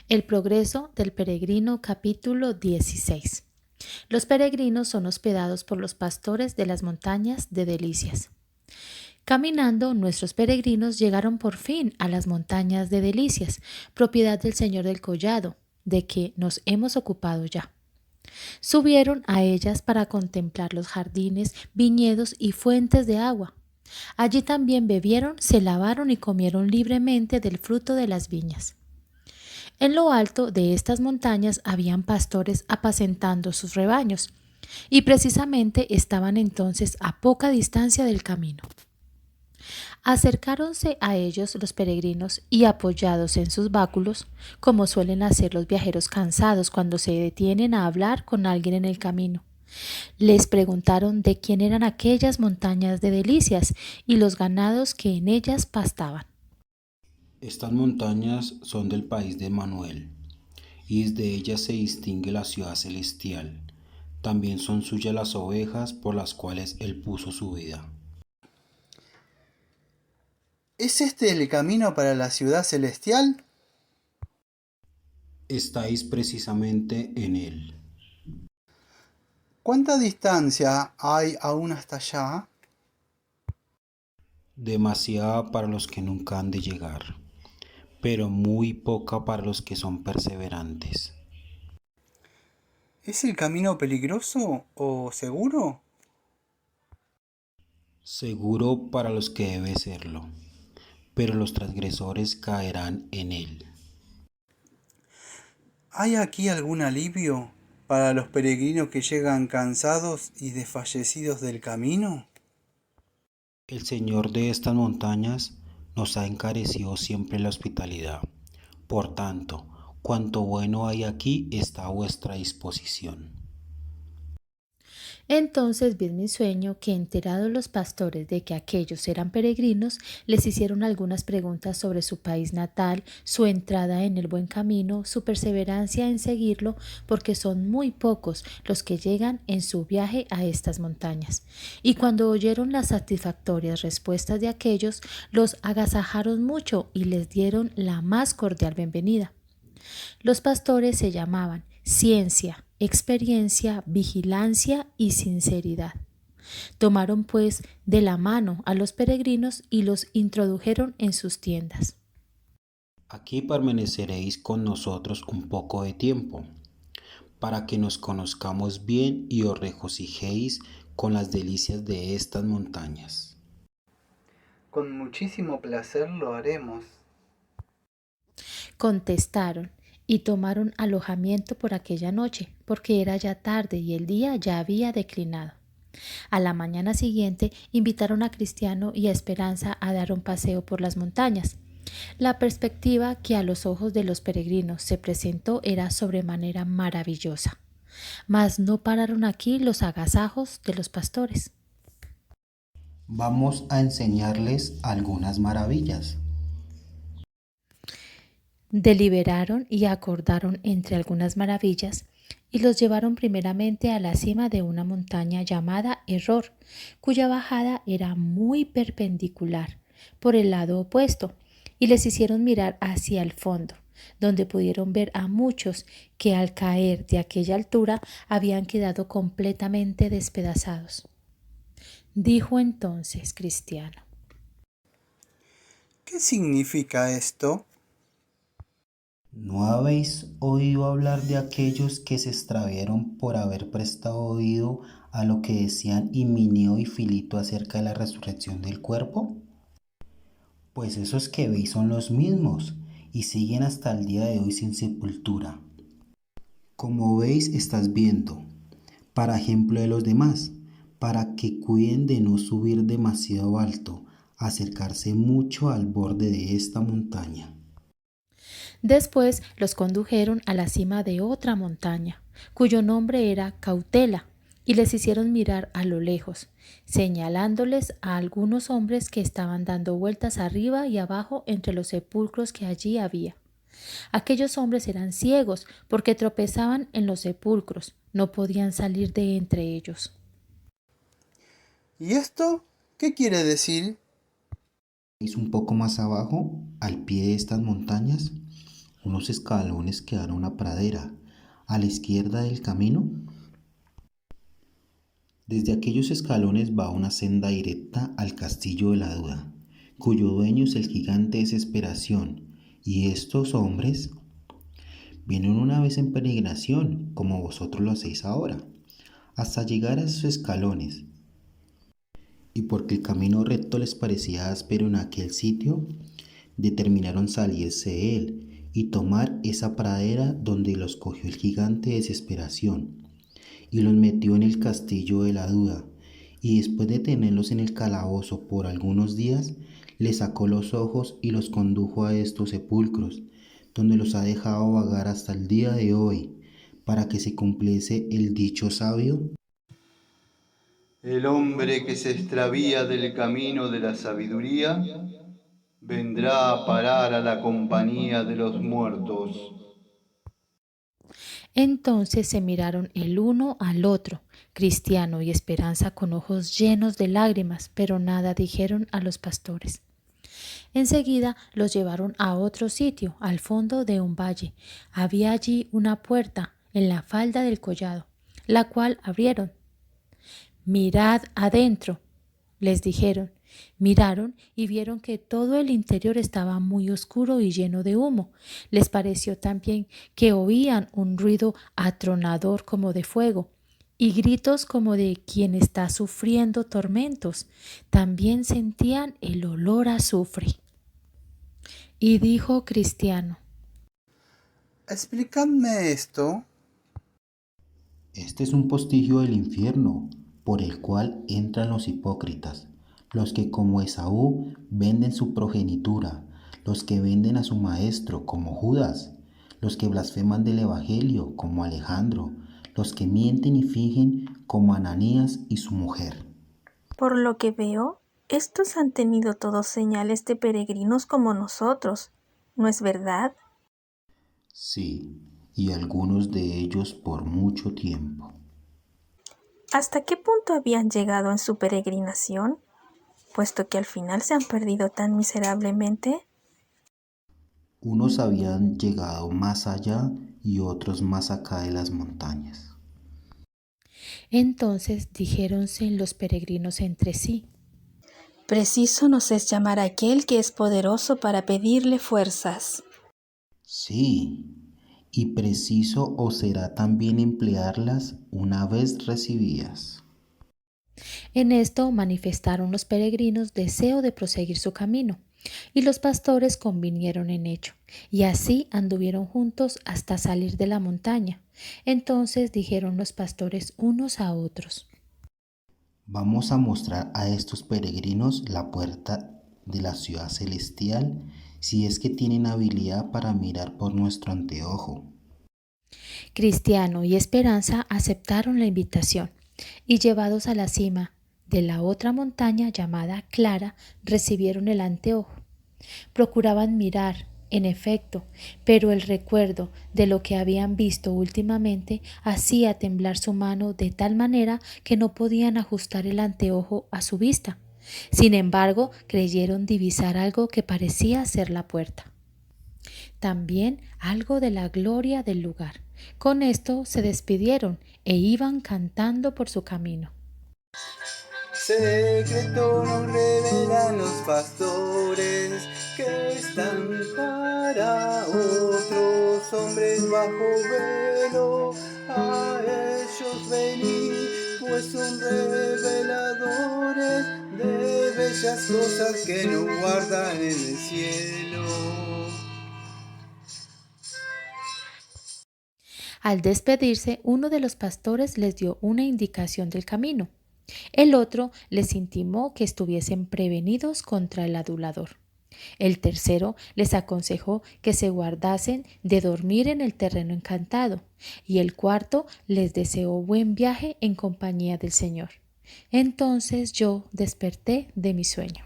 El progreso del peregrino, capítulo 16. Los peregrinos son hospedados por los pastores de las montañas de Delicias. Caminando, nuestros peregrinos llegaron por fin a las montañas de Delicias, propiedad del Señor del Collado, de que nos hemos ocupado ya. Subieron a ellas para contemplar los jardines, viñedos y fuentes de agua. Allí también bebieron, se lavaron y comieron libremente del fruto de las viñas. En lo alto de estas montañas habían pastores apacentando sus rebaños, y precisamente estaban entonces a poca distancia del camino. Acercáronse a ellos los peregrinos y apoyados en sus báculos, como suelen hacer los viajeros cansados cuando se detienen a hablar con alguien en el camino. Les preguntaron de quién eran aquellas montañas de Delicias y los ganados que en ellas pastaban. Estas montañas son del país de Manuel, y desde ellas se distingue la ciudad celestial. También son suyas las ovejas por las cuales él puso su vida. ¿Es este el camino para la ciudad celestial? Estáis precisamente en él. ¿Cuánta distancia hay aún hasta allá? Demasiada para los que nunca han de llegar, pero muy poca para los que son perseverantes. ¿Es el camino peligroso o seguro? Seguro para los que debe serlo, pero los transgresores caerán en él. ¿Hay aquí algún alivio para los peregrinos que llegan cansados y desfallecidos del camino? El Señor de estas montañas nos ha encarecido siempre la hospitalidad. Por tanto, cuanto bueno hay aquí está a vuestra disposición. Entonces vi en mi sueño que, enterados los pastores de que aquellos eran peregrinos, les hicieron algunas preguntas sobre su país natal, su entrada en el buen camino, su perseverancia en seguirlo, porque son muy pocos los que llegan en su viaje a estas montañas. Y cuando oyeron las satisfactorias respuestas de aquellos, los agasajaron mucho y les dieron la más cordial bienvenida. Los pastores se llamaban Ciencia, Experiencia, Vigilancia y Sinceridad. Tomaron pues de la mano a los peregrinos y los introdujeron en sus tiendas. Aquí permaneceréis con nosotros un poco de tiempo, para que nos conozcamos bien y os regocijéis con las delicias de estas montañas. Con muchísimo placer lo haremos. Contestaron y tomaron alojamiento por aquella noche, porque era ya tarde y el día ya había declinado. A la mañana siguiente invitaron a Cristiano y a Esperanza a dar un paseo por las montañas. La perspectiva que a los ojos de los peregrinos se presentó era sobremanera maravillosa. Mas no pararon aquí los agasajos de los pastores. Vamos a enseñarles algunas maravillas. Deliberaron y acordaron entre algunas maravillas y los llevaron primeramente a la cima de una montaña llamada Error, cuya bajada era muy perpendicular por el lado opuesto, y les hicieron mirar hacia el fondo, donde pudieron ver a muchos que al caer de aquella altura habían quedado completamente despedazados. Dijo entonces Cristiano: ¿Qué significa esto? ¿No habéis oído hablar de aquellos que se extraviaron por haber prestado oído a lo que decían Himeneo y Filito acerca de la resurrección del cuerpo? Pues esos que veis son los mismos y siguen hasta el día de hoy sin sepultura. Como veis, estás viendo, para ejemplo de los demás, para que cuiden de no subir demasiado alto, acercarse mucho al borde de esta montaña. Después los condujeron a la cima de otra montaña, cuyo nombre era Cautela, y les hicieron mirar a lo lejos, señalándoles a algunos hombres que estaban dando vueltas arriba y abajo entre los sepulcros que allí había. Aquellos hombres eran ciegos porque tropezaban en los sepulcros, no podían salir de entre ellos. ¿Y esto qué quiere decir? ¿Veis un poco más abajo, al pie de estas montañas? unos escalones que dan a una pradera, a la izquierda del camino. Desde aquellos escalones va una senda directa al castillo de la duda, cuyo dueño es el gigante Desesperación, y estos hombres vienen una vez en peregrinación, como vosotros lo hacéis ahora, hasta llegar a esos escalones. Y porque el camino recto les parecía áspero en aquel sitio, determinaron salirse de él y tomar esa pradera donde los cogió el gigante Desesperación, y los metió en el castillo de la duda, y después de tenerlos en el calabozo por algunos días, les sacó los ojos y los condujo a estos sepulcros, donde los ha dejado vagar hasta el día de hoy, para que se cumpliese el dicho sabio: El hombre que se extravía del camino de la sabiduría vendrá a parar a la compañía de los muertos. Entonces se miraron el uno al otro, Cristiano y Esperanza, con ojos llenos de lágrimas, pero nada dijeron a los pastores. Enseguida los llevaron a otro sitio, al fondo de un valle. Había allí una puerta en la falda del collado, la cual abrieron. «Mirad adentro», les dijeron. Miraron y vieron que todo el interior estaba muy oscuro y lleno de humo. Les pareció también que oían un ruido atronador como de fuego y gritos como de quien está sufriendo tormentos. También sentían el olor a azufre. Y dijo Cristiano: Explicadme esto. Este es un postigio del infierno, por el cual entran los hipócritas, los que como Esaú venden su progenitura, los que venden a su maestro como Judas, los que blasfeman del Evangelio como Alejandro, los que mienten y fingen como Ananías y su mujer. Por lo que veo, estos han tenido todos señales de peregrinos como nosotros, ¿no es verdad? Sí, y algunos de ellos por mucho tiempo. ¿Hasta qué punto habían llegado en su peregrinación, puesto que al final se han perdido tan miserablemente? Unos habían llegado más allá y otros más acá de las montañas. Entonces dijéronse los peregrinos entre sí: Preciso nos es llamar a aquel que es poderoso para pedirle fuerzas. Sí, y preciso os será también emplearlas una vez recibidas. En esto manifestaron los peregrinos deseo de proseguir su camino, y los pastores convinieron en ello, y así anduvieron juntos hasta salir de la montaña. Entonces dijeron los pastores unos a otros: Vamos a mostrar a estos peregrinos la puerta de la ciudad celestial, si es que tienen habilidad para mirar por nuestro anteojo. Cristiano y Esperanza aceptaron la invitación, y llevados a la cima de la otra montaña llamada Clara, recibieron el anteojo. Procuraban mirar, en efecto, pero el recuerdo de lo que habían visto últimamente hacía temblar su mano de tal manera que no podían ajustar el anteojo a su vista. Sin embargo, creyeron divisar algo que parecía ser la puerta. También algo de la gloria del lugar. Con esto se despidieron e iban cantando por su camino. Secreto nos revelan los pastores que están para otros hombres bajo velo. A ellos venid, pues son reveladores de bellas cosas que no guardan en el cielo. Al despedirse, uno de los pastores les dio una indicación del camino. El otro les intimó que estuviesen prevenidos contra el adulador. El tercero les aconsejó que se guardasen de dormir en el terreno encantado, y el cuarto les deseó buen viaje en compañía del Señor. Entonces yo desperté de mi sueño.